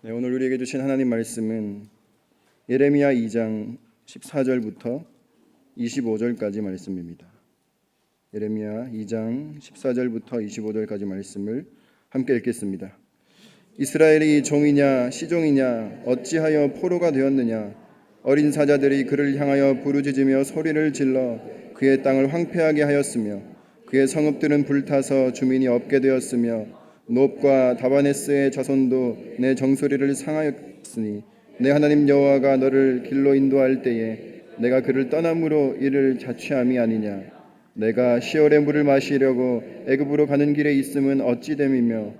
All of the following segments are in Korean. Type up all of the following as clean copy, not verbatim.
네, 오늘 우리에게 주신 하나님 말씀은 예레미야 2장 14절부터 25절까지 말씀입니다. 예레미야 2장 14절부터 25절까지 말씀을 함께 읽겠습니다. 이스라엘이 종이냐 시종이냐 어찌하여 포로가 되었느냐. 어린 사자들이 그를 향하여 부르짖으며 소리를 질러 그의 땅을 황폐하게 하였으며 그의 성읍들은 불타서 주민이 없게 되었으며 놉과 다바네스의 자손도 내 정소리를 상하였으니 내 하나님 여호와가 너를 길로 인도할 때에 내가 그를 떠남으로 이를 자취함이 아니냐. 내가 시월의 물을 마시려고 애굽으로 가는 길에 있음은 어찌 됨이며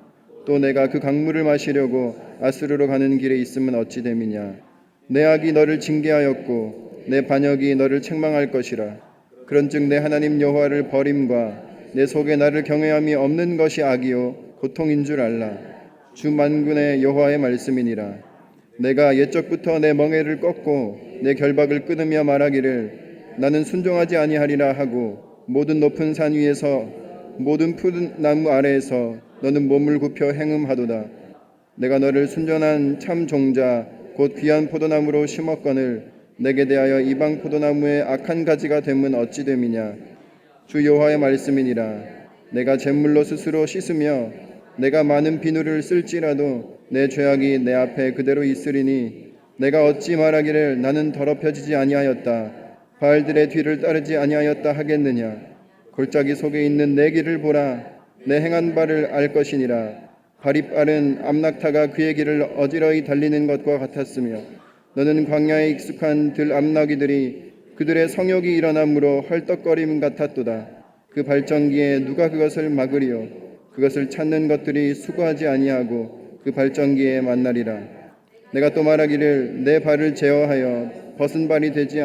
또 내가 그 강물을 마시려고 아수르로 가는 길에 있음은 어찌 됨이냐. 내 악이 너를 징계하였고 내 반역이 너를 책망할 것이라. 그런즉 내 하나님 여호와를 버림과 내 속에 나를 경외함이 없는 것이 악이요 고통인 줄 알라. 주 만군의 여호와의 말씀이니라. 내가 옛적부터 내 멍에를 꺾고 내 결박을 끊으며 말하기를 나는 순종하지 아니하리라 하고 모든 높은 산 위에서 모든 푸른 나무 아래에서 너는 몸을 굽혀 행음하도다. 내가 너를 순전한 참 종자 곧 귀한 포도나무로 심었거늘 내게 대하여 이방 포도나무의 악한 가지가 됨은 어찌 됨이냐. 주 여호와의 말씀이니라. 내가 잿물로 스스로 씻으며 내가 많은 비누를 쓸지라도 내 죄악이 내 앞에 그대로 있으리니 내가 어찌 말하기를 나는 더럽혀지지 아니하였다 바알들의 뒤를 따르지 아니하였다 하겠느냐. 골짜기 속에 있는 내 길을 보라. 내 행한 바를 알 것이니라. 발이 빠른 암낙타가 그의 길을 어지러이 달리는 것과 같았으며 너는 광야에 익숙한 들 암나귀들이 그들의 성욕이 일어나므로 헐떡거림 같았도다. 그 발전기에 누가 그것을 막으리요. 그것을 찾는 것들이 수고하지 아니하고 그 발전기에 만나리라. 내가 또 말하기를 내 발을 제어하여 벗은 발이 되지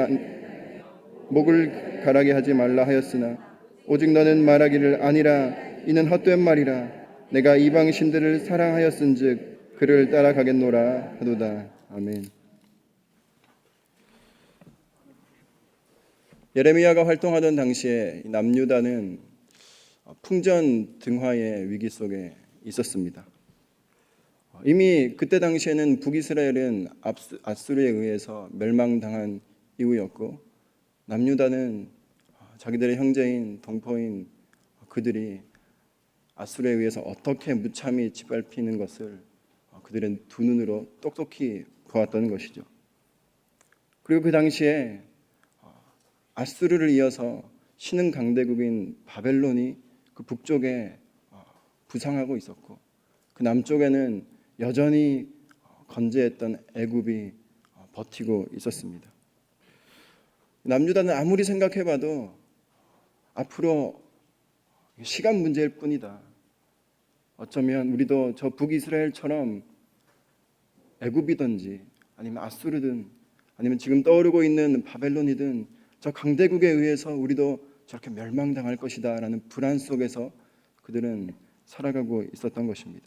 목을 가라게 하지 말라 하였으나 오직 너는 말하기를 아니라 이는 헛된 말이라. 내가 이방 신들을 사랑하였은즉 그를 따라가겠노라 하도다. 아멘. 예레미야가 활동하던 당시에 남유다는 풍전등화의 위기 속에 있었습니다. 이미 그때 당시에는 북이스라엘은 아수르에 의해서 멸망당한 이후였고 남유다는 자기들의 형제인 동포인 그들이 아수르에 의해서 어떻게 무참히 짓밟히는 것을 그들은 두 눈으로 똑똑히 보았던 것이죠. 그리고 그 당시에 아수르를 이어서 신흥 강대국인 바벨론이 그 북쪽에 부상하고 있었고 그 남쪽에는 여전히 건재했던 애굽이 버티고 있었습니다. 남유다는 아무리 생각해봐도 앞으로 시간 문제일 뿐이다. 어쩌면 우리도 저 북이스라엘처럼 애굽이든지 아니면 아수르든 아니면 지금 떠오르고 있는 바벨론이든 저 강대국에 의해서 우리도 저렇게 멸망당할 것이다 라는 불안 속에서 그들은 살아가고 있었던 것입니다.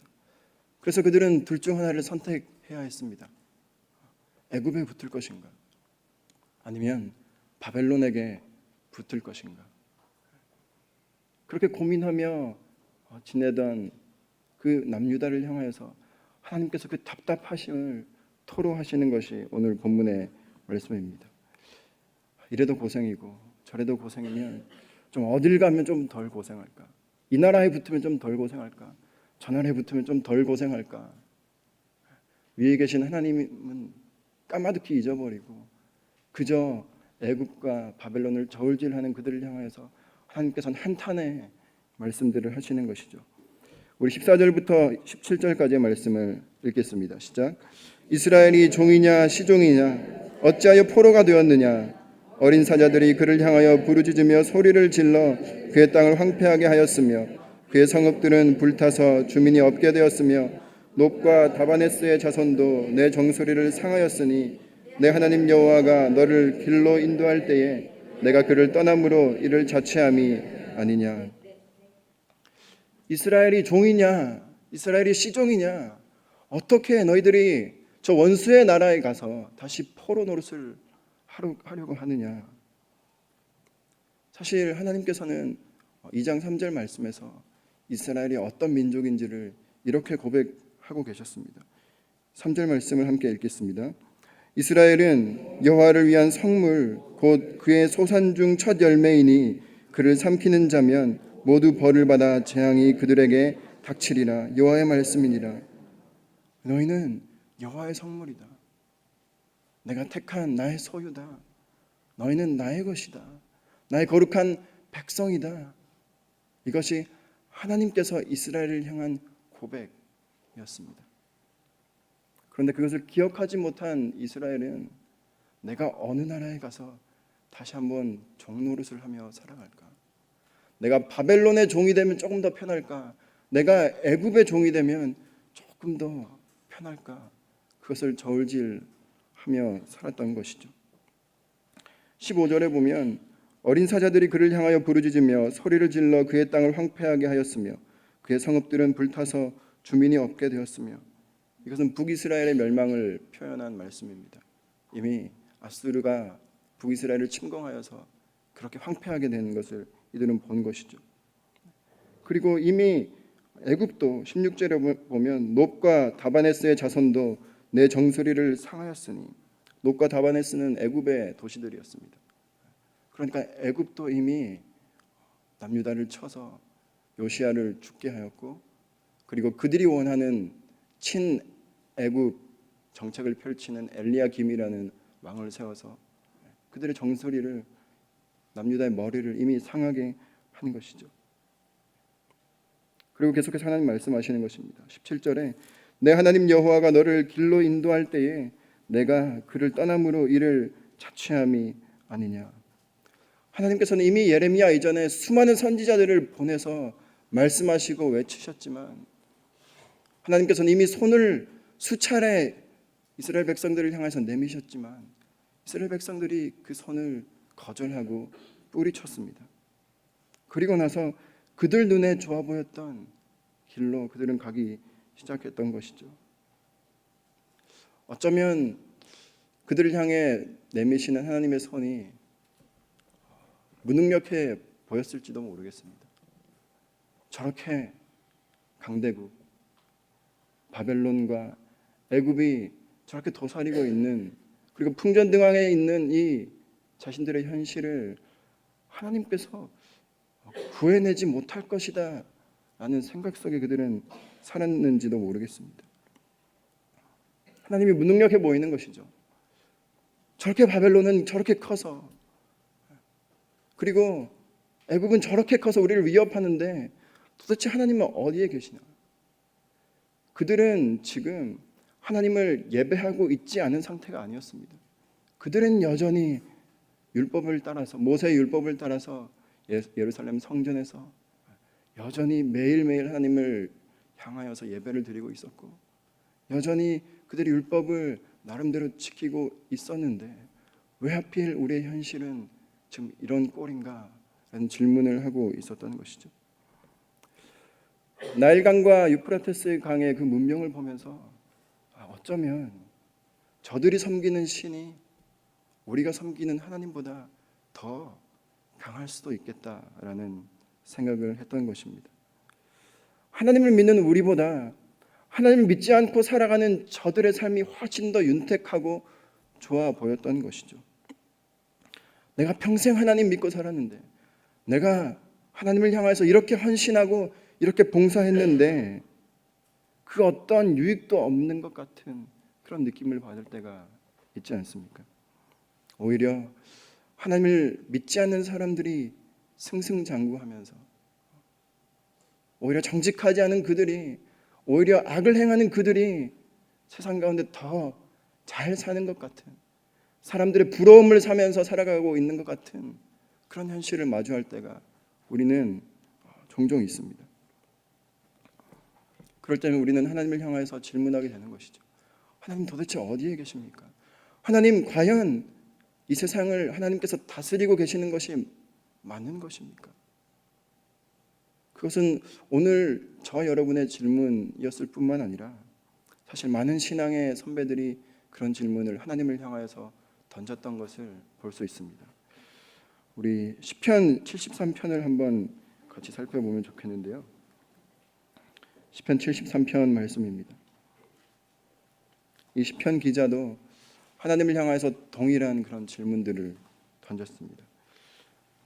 그래서 그들은 둘 중 하나를 선택해야 했습니다. 애굽에 붙을 것인가 아니면 바벨론에게 붙을 것인가. 그렇게 고민하며 지내던 그 남유다를 향하여서 하나님께서 그 답답하심을 토로하시는 것이 오늘 본문의 말씀입니다. 이래도 고생이고 저래도 고생이면 좀 어딜 가면 좀 덜 고생할까? 이 나라에 붙으면 좀 덜 고생할까? 저 나라에 붙으면 좀 덜 고생할까? 위에 계신 하나님은 까마득히 잊어버리고 그저 애굽과 바벨론을 저울질하는 그들을 향하여서 하나님께서는 한탄의 말씀들을 하시는 것이죠. 우리 14절부터 17절까지의 말씀을 읽겠습니다. 시작. 이스라엘이 종이냐 시종이냐 어찌하여 포로가 되었느냐. 어린 사자들이 그를 향하여 부르짖으며 소리를 질러 그의 땅을 황폐하게 하였으며 그의 성읍들은 불타서 주민이 없게 되었으며 놉과 다바네스의 자손도 내 정소리를 상하였으니 내 하나님 여호와가 너를 길로 인도할 때에 내가 그를 떠남으로 이를 자취함이 아니냐. 이스라엘이 종이냐 이스라엘이 시종이냐 어떻게 너희들이 저 원수의 나라에 가서 다시 포로 노릇을 하려고 하느냐. 사실 하나님께서는 2장 3절 말씀에서 이스라엘이 어떤 민족인지를 이렇게 고백하고 계셨습니다. 3절 말씀을 함께 읽겠습니다. 이스라엘은 여호와를 위한 성물 곧 그의 소산 중 첫 열매이니 그를 삼키는 자면 모두 벌을 받아 재앙이 그들에게 닥치리라. 여호와의 말씀이니라. 너희는 여호와의 성물이다. 내가 택한 나의 소유다. 너희는 나의 것이다. 나의 거룩한 백성이다. 이것이 하나님께서 이스라엘을 향한 고백이었습니다. 그런데 그것을 기억하지 못한 이스라엘은 내가 어느 나라에 가서 다시 한번 종노릇을 하며 살아갈까? 내가 바벨론의 종이 되면 조금 더 편할까? 내가 애굽의 종이 되면 조금 더 편할까? 그것을 저울질하며 살았던 것이죠. 15절에 보면 어린 사자들이 그를 향하여 부르짖으며 소리를 질러 그의 땅을 황폐하게 하였으며 그의 성읍들은 불타서 주민이 없게 되었으며, 이것은 북이스라엘의 멸망을 표현한 말씀입니다. 이미 아수르가 북이스라엘을 침공하여서 그렇게 황폐하게 된 것을 이들은 본 것이죠. 그리고 이미 애굽도 16절에 보면 놉과 다바네스의 자손도 내 정수리를 상하였으니, 놉과 다바네스는 애굽의 도시들이었습니다. 그러니까 애굽도 이미 남유다를 쳐서 요시야를 죽게 하였고, 그리고 그들이 원하는 친 애굽 정책을 펼치는 엘리야김이라는 왕을 세워서 그들의 정수리를, 남유다의 머리를 이미 상하게 한 것이죠. 그리고 계속해서 하나님 말씀하시는 것입니다. 17절에 내 하나님 여호와가 너를 길로 인도할 때에 내가 그를 떠남으로 이를 자취함이 아니냐. 하나님께서는 이미 예레미야 이전에 수많은 선지자들을 보내서 말씀하시고 외치셨지만, 하나님께서는 이미 손을 수차례 이스라엘 백성들을 향해서 내미셨지만 이스라엘 백성들이 그 손을 거절하고 뿌리쳤습니다. 그리고 나서 그들 눈에 좋아 보였던 길로 그들은 가기 시작했던 것이죠. 어쩌면 그들을 향해 내미시는 하나님의 손이 무능력해 보였을지도 모르겠습니다. 저렇게 강대국 바벨론과 애굽이 저렇게 도사리고 있는, 그리고 풍전등왕에 있는 이 자신들의 현실을 하나님께서 구해내지 못할 것이다 라는 생각 속에 그들은 살았는지도 모르겠습니다. 하나님이 무능력해 보이는 것이죠. 저렇게 바벨론은 저렇게 커서, 그리고 애굽은 저렇게 커서 우리를 위협하는데 도대체 하나님은 어디에 계시나? 그들은 지금 하나님을 예배하고 있지 않은 상태가 아니었습니다. 그들은 여전히 율법을 따라서, 모세의 율법을 따라서 예루살렘 성전에서 여전히 매일매일 하나님을 향하여서 예배를 드리고 있었고, 여전히 그들이 율법을 나름대로 지키고 있었는데 왜 하필 우리의 현실은 지금 이런 꼴인가? 라는 질문을 하고 있었던 것이죠. 나일강과 유프라테스 강의 그 문명을 보면서 어쩌면 저들이 섬기는 신이 우리가 섬기는 하나님보다 더 강할 수도 있겠다라는 생각을 했던 것입니다. 하나님을 믿는 우리보다 하나님을 믿지 않고 살아가는 저들의 삶이 훨씬 더 윤택하고 좋아 보였던 것이죠. 내가 평생 하나님 믿고 살았는데, 내가 하나님을 향해서 이렇게 헌신하고 이렇게 봉사했는데 그 어떤 유익도 없는 것 같은 그런 느낌을 받을 때가 있지 않습니까? 오히려 하나님을 믿지 않는 사람들이 승승장구하면서, 오히려 정직하지 않은 그들이, 오히려 악을 행하는 그들이 세상 가운데 더 잘 사는 것 같은, 사람들의 부러움을 사면서 살아가고 있는 것 같은 그런 현실을 마주할 때가 우리는 종종 있습니다. 그럴 때는 우리는 하나님을 향해서 질문하게 되는 것이죠. 하나님 도대체 어디에 계십니까? 하나님 과연 이 세상을 하나님께서 다스리고 계시는 것이 맞는 것입니까? 그것은 오늘 저와 여러분의 질문이었을 뿐만 아니라 사실 많은 신앙의 선배들이 그런 질문을 하나님을 향하여서 던졌던 것을 볼 수 있습니다. 우리 시편 73편을 한번 같이 살펴보면 좋겠는데요. 시편 73편 말씀입니다. 이 시편 기자도 하나님을 향해서 동일한 그런 질문들을 던졌습니다.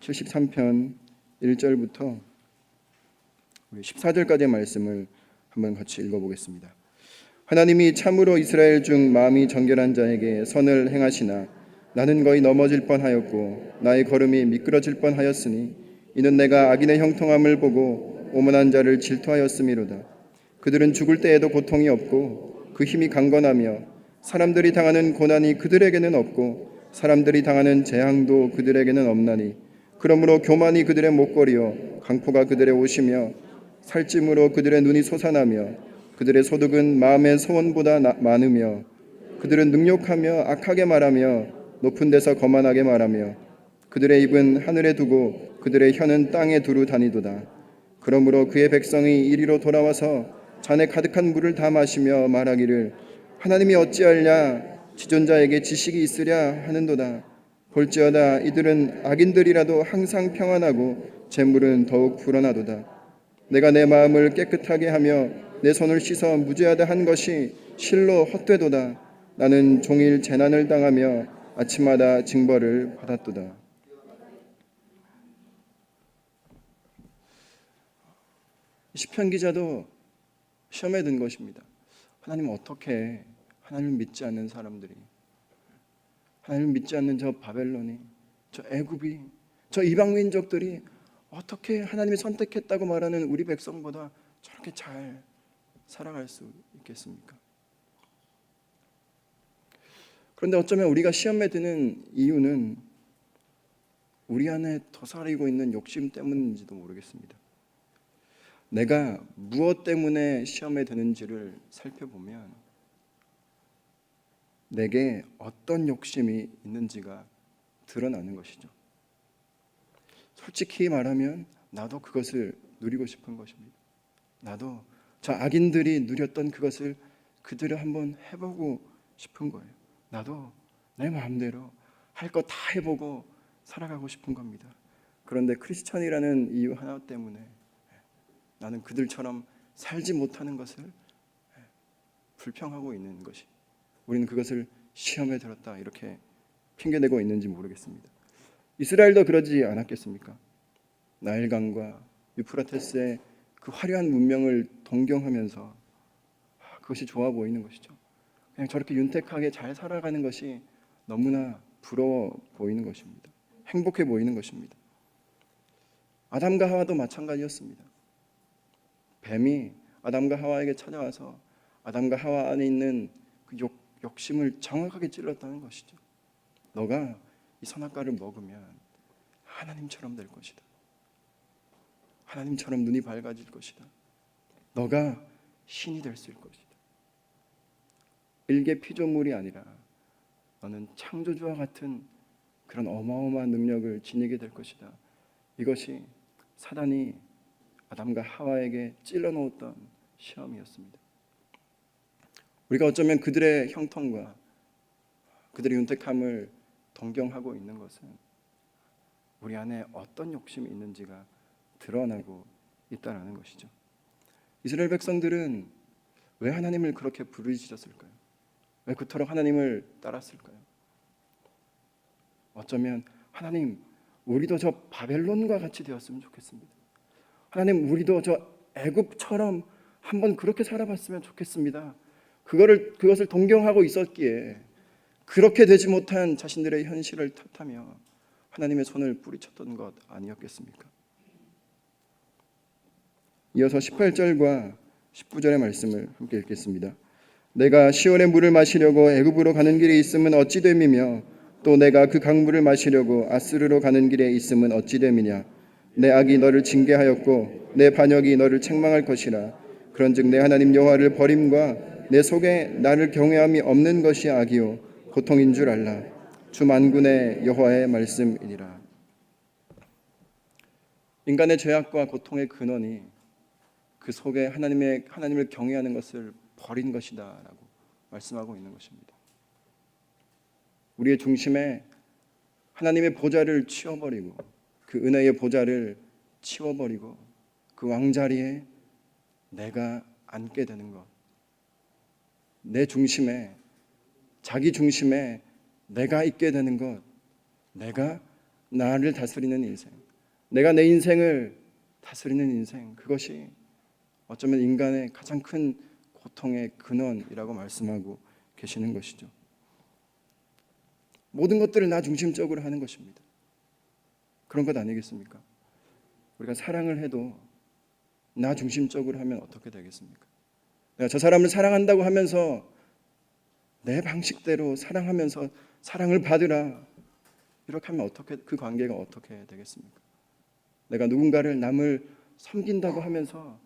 73편 1절부터 우리 14절까지의 말씀을 한번 같이 읽어보겠습니다. 하나님이 참으로 이스라엘 중 마음이 정결한 자에게 선을 행하시나 나는 거의 넘어질 뻔하였고 나의 걸음이 미끄러질 뻔하였으니 이는 내가 악인의 형통함을 보고 오만한 자를 질투하였음이로다. 그들은 죽을 때에도 고통이 없고 그 힘이 강건하며 사람들이 당하는 고난이 그들에게는 없고 사람들이 당하는 재앙도 그들에게는 없나니 그러므로 교만이 그들의 목걸이요 강포가 그들의 옷이며 살찜으로 그들의 눈이 솟아나며 그들의 소득은 마음의 소원보다 많으며 그들은 능욕하며 악하게 말하며 높은 데서 거만하게 말하며 그들의 입은 하늘에 두고 그들의 혀는 땅에 두루 다니도다. 그러므로 그의 백성이 이리로 돌아와서 잔에 가득한 물을 다 마시며 말하기를 하나님이 어찌하랴 지존자에게 지식이 있으랴 하는도다. 볼지어다 이들은 악인들이라도 항상 평안하고 재물은 더욱 불어나도다. 내가 내 마음을 깨끗하게 하며 내 손을 씻어 무죄하다 한 것이 실로 헛되도다. 나는 종일 재난을 당하며 아침마다 징벌을 받았도다. 시편 기자도 시험에 든 것입니다. 하나님 어떻게 하나님을 믿지 않는 사람들이, 하나님을 믿지 않는 저 바벨론이, 저 애굽이, 저 이방 민족들이 어떻게 하나님이 선택했다고 말하는 우리 백성보다 저렇게 잘 살아갈 수 있겠습니까? 그런데 어쩌면 우리가 시험에 드는 이유는 우리 안에 도사리고 있는 욕심 때문인지도 모르겠습니다. 내가 무엇 때문에 시험에 드는지를 살펴보면 내게 어떤 욕심이 있는지가 드러나는 것이죠. 솔직히 말하면 나도 그것을 누리고 싶은 것입니다. 나도 저 악인들이 누렸던 그것을 그대로 한번 해보고 싶은 거예요. 나도 내 마음대로 할 거 다 해보고 살아가고 싶은 겁니다. 그런데 크리스천이라는 이유 하나 때문에 나는 그들처럼 살지 못하는 것을 불평하고 있는 것이, 우리는 그것을 시험에 들었다 이렇게 핑계대고 있는지 모르겠습니다. 이스라엘도 그러지 않았겠습니까? 나일강과 유프라테스의 그 화려한 문명을 동경하면서 그것이 좋아 보이는 것이죠. 그냥 저렇게 윤택하게 잘 살아가는 것이 너무나 부러워 보이는 것입니다. 행복해 보이는 것입니다. 아담과 하와도 마찬가지였습니다. 뱀이 아담과 하와에게 찾아와서 아담과 하와 안에 있는 그 욕심을 정확하게 찔렀다는 것이죠. 너가 이 선악과를 먹으면 하나님처럼 될 것이다. 하나님처럼 눈이 밝아질 것이다. 너가 신이 될 수 있을 것이다. 일개 피조물이 아니라 너는 창조주와 같은 그런 어마어마한 능력을 지니게 될 것이다. 이것이 사단이 아담과 하와에게 찔러 놓았던 시험이었습니다. 우리가 어쩌면 그들의 형통과 그들의 윤택함을 동경하고 있는 것은 우리 안에 어떤 욕심이 있는지가 드러나고 있다는 것이죠. 이스라엘 백성들은 왜 하나님을 그렇게 부르짖었을까요? 왜 그토록 하나님을 따랐을까요? 어쩌면 하나님, 우리도 저 바벨론과 같이 되었으면 좋겠습니다. 하나님, 우리도 저 애굽처럼 한번 그렇게 살아봤으면 좋겠습니다. 그것을 동경하고 있었기에 그렇게 되지 못한 자신들의 현실을 탓하며 하나님의 손을 뿌리쳤던 것 아니었겠습니까? 이어서 18절과 19절의 말씀을 함께 읽겠습니다. 내가 시온의 물을 마시려고 애굽으로 가는 길에 있음은 어찌 됨이며 또 내가 그 강물을 마시려고 아스르로 가는 길에 있음은 어찌 됨이냐. 내 악이 너를 징계하였고 내 반역이 너를 책망할 것이라. 그런즉 내 하나님 여호와를 버림과 내 속에 나를 경외함이 없는 것이 악이요 고통인 줄 알라. 주 만군의 여호와의 말씀이니라. 인간의 죄악과 고통의 근원이 그 속에 하나님을 경외하는 것을 버린 것이다라고 말씀하고 있는 것입니다. 우리의 중심에 하나님의 보좌를 치워버리고 그 은혜의 보좌를 치워버리고 그 왕자리에 내가 앉게 되는 것, 내 중심에 자기 중심에 내가 있게 되는 것, 내가 나를 다스리는 인생, 내가 내 인생을 다스리는 인생, 그것이 어쩌면 인간의 가장 큰 고통의 근원이라고 말씀하고 계시는 것이죠. 모든 것들을 나 중심적으로 하는 것입니다. 그런 것 아니겠습니까? 우리가 사랑을 해도 나 중심적으로 하면 어떻게 되겠습니까? 내가 저 사람을 사랑한다고 하면서 내 방식대로 사랑하면서 사랑을 받으라, 이렇게 하면 어떻게, 그 관계가 어떻게 되겠습니까? 내가 누군가를, 남을 섬긴다고 하면서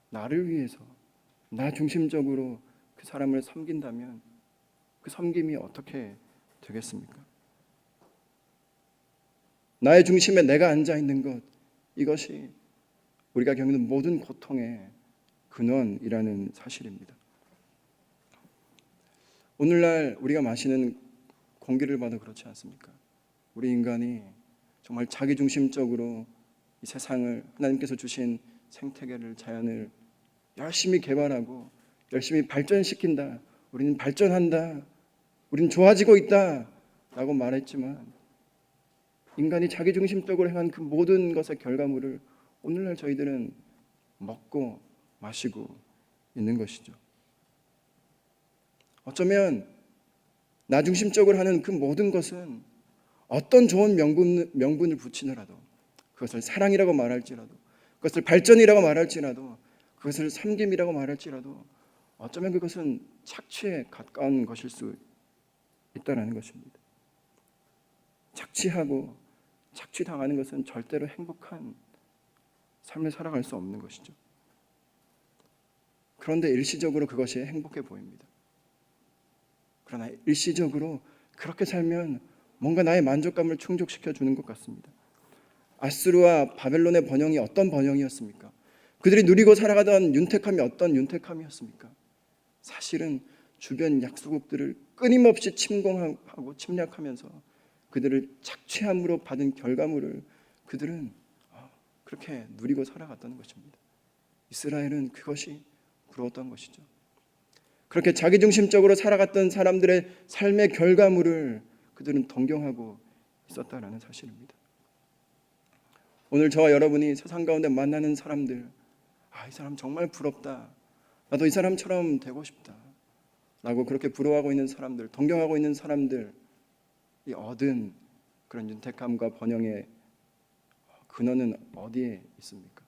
나를 위해서 나 중심적으로 그 사람을 섬긴다면 그 섬김이 어떻게 되겠습니까? 나의 중심에 내가 앉아 있는 것, 이것이 우리가 겪는 모든 고통의 근원이라는 사실입니다. 오늘날 우리가 마시는 공기를 봐도 그렇지 않습니까? 우리 인간이 정말 자기중심적으로 이 세상을, 하나님께서 주신 생태계를, 자연을 열심히 개발하고 열심히 발전시킨다, 우리는 발전한다, 우리는 좋아지고 있다 라고 말했지만, 인간이 자기중심적으로 행한 그 모든 것의 결과물을 오늘날 저희들은 먹고 마시고 있는 것이죠. 어쩌면 나 중심적으로 하는 그 모든 것은 어떤 좋은 명분을 붙이느라도, 그것을 사랑이라고 말할지라도, 그것을 발전이라고 말할지라도, 그것을 섬김이라고 말할지라도, 어쩌면 그것은 착취에 가까운 것일 수 있다는 것입니다. 착취하고 착취당하는 것은 절대로 행복한 삶을 살아갈 수 없는 것이죠. 그런데 일시적으로 그것이 행복해 보입니다. 그러나 일시적으로 그렇게 살면 뭔가 나의 만족감을 충족시켜 주는 것 같습니다. 아수르와 바벨론의 번영이 어떤 번영이었습니까? 그들이 누리고 살아가던 윤택함이 어떤 윤택함이었습니까? 사실은 주변 약소국들을 끊임없이 침공하고 침략하면서 그들을 착취함으로 받은 결과물을 그들은 그렇게 누리고 살아갔다는 것입니다. 이스라엘은 그것이 부러웠던 것이죠. 그렇게 자기중심적으로 살아갔던 사람들의 삶의 결과물을 그들은 동경하고 있었다는 사실입니다. 오늘 저와 여러분이 세상 가운데 만나는 사람들, 이 사람 정말 부럽다, 나도 이 사람처럼 되고 싶다 라고 그렇게 부러워하고 있는 사람들, 동경하고 있는 사람들이 얻은 그런 윤택함과 번영의 근원은 어디에 있습니까?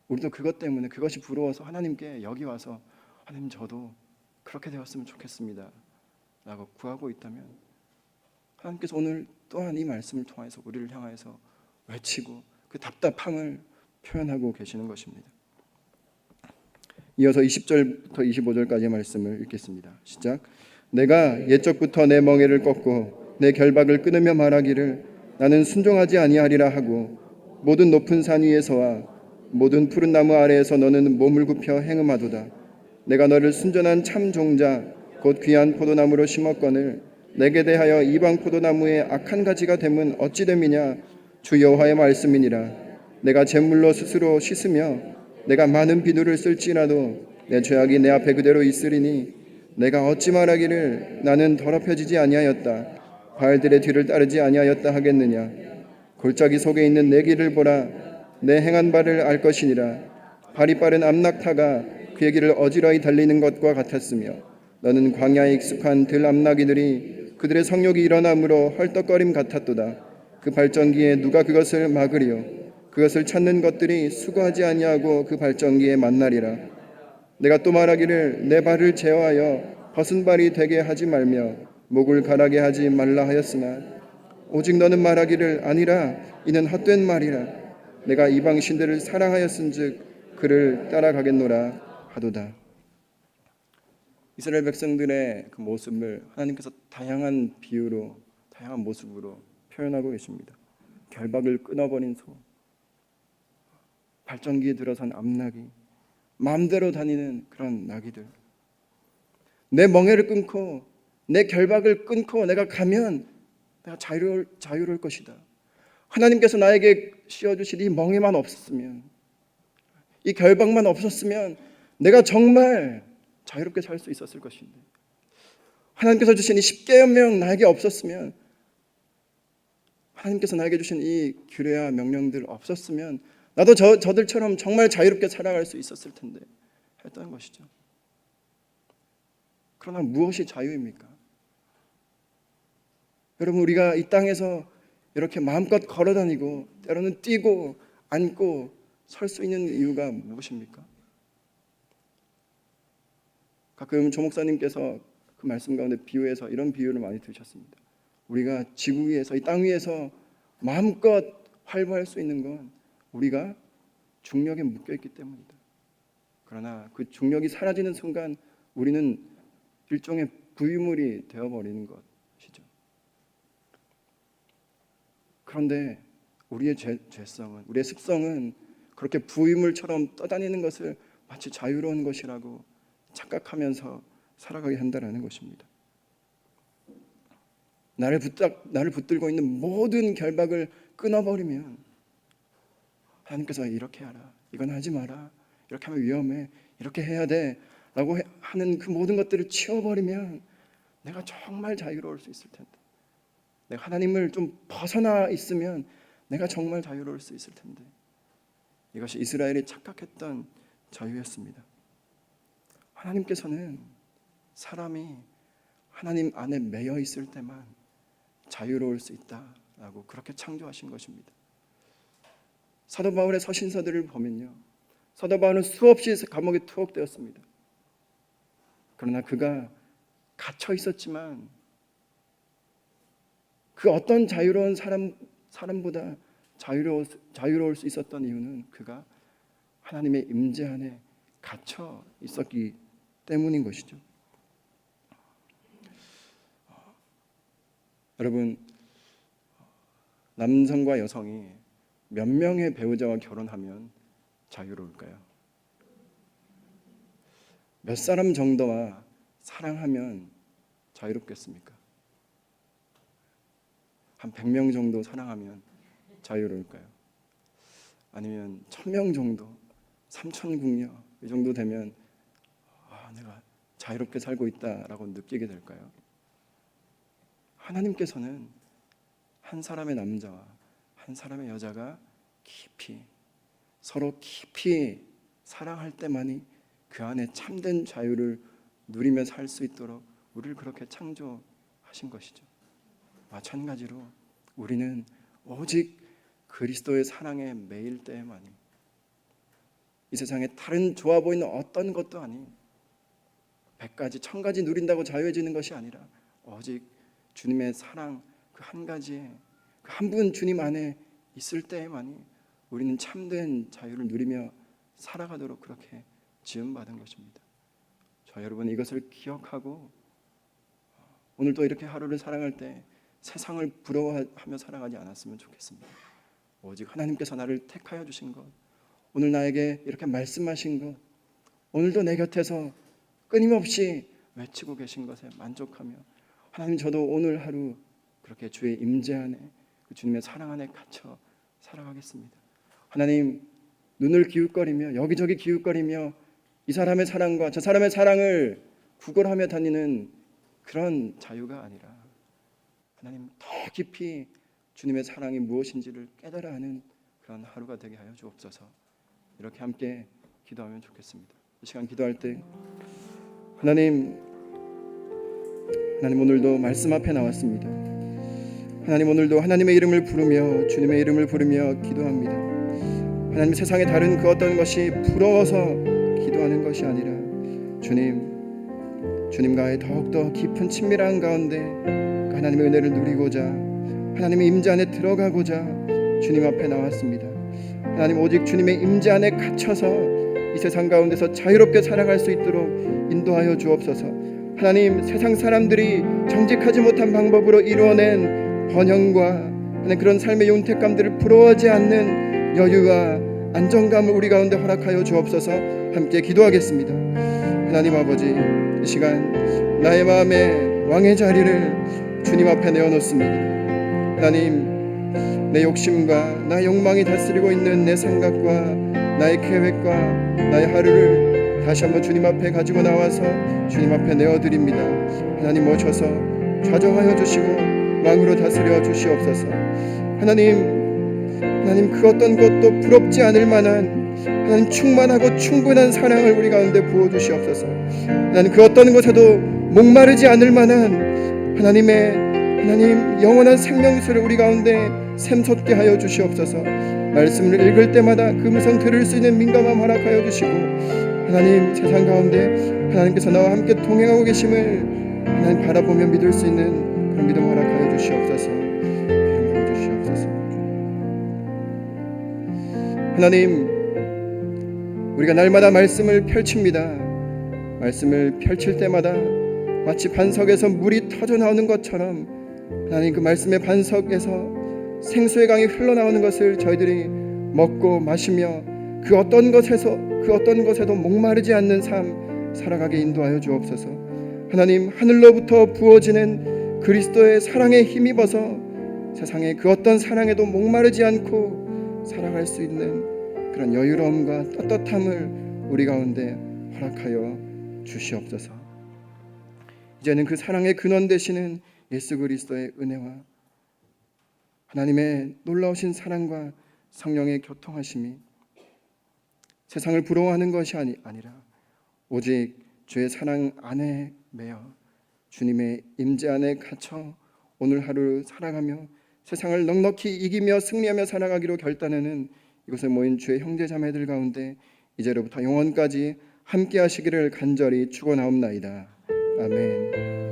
우리도 그것 때문에, 그것이 부러워서 하나님께 여기 와서 하나님, 저도 그렇게 되었으면 좋겠습니다 라고 구하고 있다면, 하나님께서 오늘 또한 이 말씀을 통해서 우리를 향하여서 외치고 그 답답함을 표현하고 계시는 것입니다. 이어서 20절부터 25절까지의 말씀을 읽겠습니다. 시작. 내가 옛적부터 내 멍에를 꺾고 내 결박을 끊으며 말하기를 나는 순종하지 아니하리라 하고, 모든 높은 산 위에서와 모든 푸른 나무 아래에서 너는 몸을 굽혀 행음하도다. 내가 너를 순전한 참 종자 곧 귀한 포도나무로 심었거늘 내게 대하여 이방 포도나무의 악한 가지가 됨은 어찌 됨이냐? 주 여호와의 말씀이니라. 내가 제물로 스스로 씻으며 내가 많은 비누를 쓸지라도 내 죄악이 내 앞에 그대로 있으리니, 내가 어찌 말하기를 나는 더럽혀지지 아니하였다, 바알들의 뒤를 따르지 아니하였다 하겠느냐? 골짜기 속에 있는 내 길을 보라. 내 행한 바를 알 것이니라. 발이 빠른 암낙타가 그의 길을 어지러이 달리는 것과 같았으며, 너는 광야에 익숙한 들암나귀들이 그들의 성욕이 일어남으로 헐떡거림 같았도다. 그 발전기에 누가 그것을 막으리요? 그것을 찾는 것들이 수고하지 아니하고 그 발전기에 만나리라. 내가 또 말하기를 내 발을 제어하여 벗은 발이 되게 하지 말며 목을 가라게 하지 말라 하였으나, 오직 너는 말하기를 아니라 이는 헛된 말이라. 내가 이방 신들을 사랑하였은즉 그를 따라가겠노라 하도다. 이스라엘 백성들의 그 모습을 하나님께서 다양한 비유로, 다양한 모습으로 표현하고 계십니다. 결박을 끊어버린 소, 발전기에 들어선 암나귀, 마음대로 다니는 그런 나귀들. 내 멍에를 끊고 내 결박을 끊고 내가 가면 내가 자유로울 것이다. 하나님께서 나에게 씌워주신 이 멍에만 없었으면, 이 결박만 없었으면 내가 정말 자유롭게 살 수 있었을 것인데, 하나님께서 주신 이 10계명 나에게 없었으면, 하나님께서 나에게 주신 이 규례와 명령들 없었으면 나도 저들처럼 정말 자유롭게 살아갈 수 있었을 텐데 했던 것이죠. 그러나 무엇이 자유입니까? 여러분, 우리가 이 땅에서 이렇게 마음껏 걸어다니고 때로는 뛰고 앉고 설 수 있는 이유가 무엇입니까? 가끔 조 목사님께서 그 말씀 가운데 비유해서 이런 비유를 많이 드셨습니다. 우리가 지구 위에서, 이 땅 위에서 마음껏 활보할 수 있는 건 우리가 중력에 묶여있기 때문이다. 그러나 그 중력이 사라지는 순간 우리는 일종의 부유물이 되어버리는 것이죠. 그런데 우리의 죄성은, 우리의 습성은 그렇게 부유물처럼 떠다니는 것을 마치 자유로운 것이라고 착각하면서 살아가게 한다는 것입니다. 나를 붙들고 있는 모든 결박을 끊어버리면, 하나님께서 이렇게 하라, 이건 하지 마라, 이렇게 하면 위험해, 이렇게 해야 돼 라고 하는 그 모든 것들을 치워버리면 내가 정말 자유로울 수 있을 텐데, 내가 하나님을 좀 벗어나 있으면 내가 정말 자유로울 수 있을 텐데, 이것이 이스라엘이 착각했던 자유였습니다. 하나님께서는 사람이 하나님 안에 매여 있을 때만 자유로울 수 있다라고 그렇게 창조하신 것입니다. 사도 바울의 서신서들을 보면요, 사도 바울은 수없이 감옥에 투옥되었습니다. 그러나 그가 갇혀 있었지만 그 어떤 자유로운 사람보다 자유로울 수 있었던 이유는 그가 하나님의 임재 안에 갇혀 있었기 때문인 것이죠. 여러분, 남성과 여성이 몇 명의 배우자와 결혼하면 자유로울까요? 몇 사람 정도와 사랑하면 자유롭겠습니까? 한 100명 정도 사랑하면 자유로울까요? 아니면 1000명 정도, 3000궁녀 이 정도 되면 내가 자유롭게 살고 있다라고 느끼게 될까요? 하나님께서는 한 사람의 남자와 한 사람의 여자가 서로 깊이 사랑할 때만이 그 안에 참된 자유를 누리며 살 수 있도록 우리를 그렇게 창조하신 것이죠. 마찬가지로 우리는 오직 그리스도의 사랑에 매일 때에만이, 이 세상에 다른 좋아 보이는 어떤 것도 아닌 100가지 1000가지 누린다고 자유해지는 것이 아니라 오직 주님의 사랑 그 한 가지에, 그 한 분 주님 안에 있을 때에만이 우리는 참된 자유를 누리며 살아가도록 그렇게 지음받은 것입니다. 저 여러분, 이것을 기억하고 오늘 또 이렇게 하루를 살아갈 때 세상을 부러워하며 살아가지 않았으면 좋겠습니다. 오직 하나님께서 나를 택하여 주신 것, 오늘 나에게 이렇게 말씀하신 것, 오늘도 내 곁에서 끊임없이 외치고 계신 것에 만족하며, 하나님, 저도 오늘 하루 그렇게 주의 임재 안에, 그 주님의 사랑 안에 갇혀 살아가겠습니다. 하나님, 눈을 기웃거리며 여기저기 기웃거리며 이 사람의 사랑과 저 사람의 사랑을 구걸하며 다니는 그런 자유가 아니라, 하나님, 더 깊이 주님의 사랑이 무엇인지를 깨달아 하는 그런 하루가 되게 하여 주옵소서. 이렇게 함께 기도하면 좋겠습니다. 이 시간 기도할 때 하나님 오늘도 말씀 앞에 나왔습니다. 하나님, 오늘도 하나님의 이름을 부르며 주님의 이름을 부르며 기도합니다. 하나님, 세상의 다른 그 어떤 것이 부러워서 기도하는 것이 아니라 주님과의 더욱더 깊은 친밀한 가운데 하나님의 은혜를 누리고자, 하나님의 임재 안에 들어가고자 주님 앞에 나왔습니다. 하나님, 오직 주님의 임재 안에 갇혀서 이 세상 가운데서 자유롭게 살아갈 수 있도록 인도하여 주옵소서. 하나님, 세상 사람들이 정직하지 못한 방법으로 이루어낸 번영과 그런 삶의 윤택감들을 부러워하지 않는 여유와 안정감을 우리 가운데 허락하여 주옵소서. 함께 기도하겠습니다. 하나님 아버지, 이 시간 나의 마음에 왕의 자리를 주님 앞에 내어놓습니다. 하나님, 내 욕심과 나의 욕망이 다스리고 있는 내 생각과 나의 계획과 나의 하루를 다시 한번 주님 앞에 가지고 나와서 주님 앞에 내어드립니다. 하나님 모셔서 좌정하여 주시고 왕으로 다스려 주시옵소서. 하나님 그 어떤 것도 부럽지 않을 만한 하나님 충만하고 충분한 사랑을 우리 가운데 부어주시옵소서. 하나님 그 어떤 것에도 목마르지 않을 만한 하나님 영원한 생명수를 우리 가운데 샘솟게 하여 주시옵소서. 말씀을 읽을 때마다 그 음성 들을 수 있는 민감함 허락하여 주시고, 하나님 세상 가운데 하나님께서 나와 함께 동행하고 계심을 하나님 바라보며 믿을 수 있는 그런 믿음 허락하여 주시옵소서. 기름 부어 주시옵소서. 하나님, 우리가 날마다 말씀을 펼칩니다. 말씀을 펼칠 때마다 마치 반석에서 물이 터져 나오는 것처럼 하나님 그 말씀의 반석에서 생수의 강이 흘러나오는 것을 저희들이 먹고 마시며 그 어떤 것에도 목마르지 않는 삶 살아가게 인도하여 주옵소서. 하나님, 하늘로부터 부어지는 그리스도의 사랑에 힘입어서 세상의 그 어떤 사랑에도 목마르지 않고 살아갈 수 있는 그런 여유로움과 떳떳함을 우리 가운데 허락하여 주시옵소서. 이제는 그 사랑의 근원 되시는 예수 그리스도의 은혜와 하나님의 놀라우신 사랑과 성령의 교통하심이 세상을 부러워하는 것이 아니라 오직 주의 사랑 안에 매여 주님의 임재 안에 갇혀 오늘 하루 살아가며 세상을 넉넉히 이기며 승리하며 살아가기로 결단하는 이곳에 모인 주의 형제자매들 가운데 이제로부터 영원까지 함께 하시기를 간절히 축원하옵나이다. 아멘.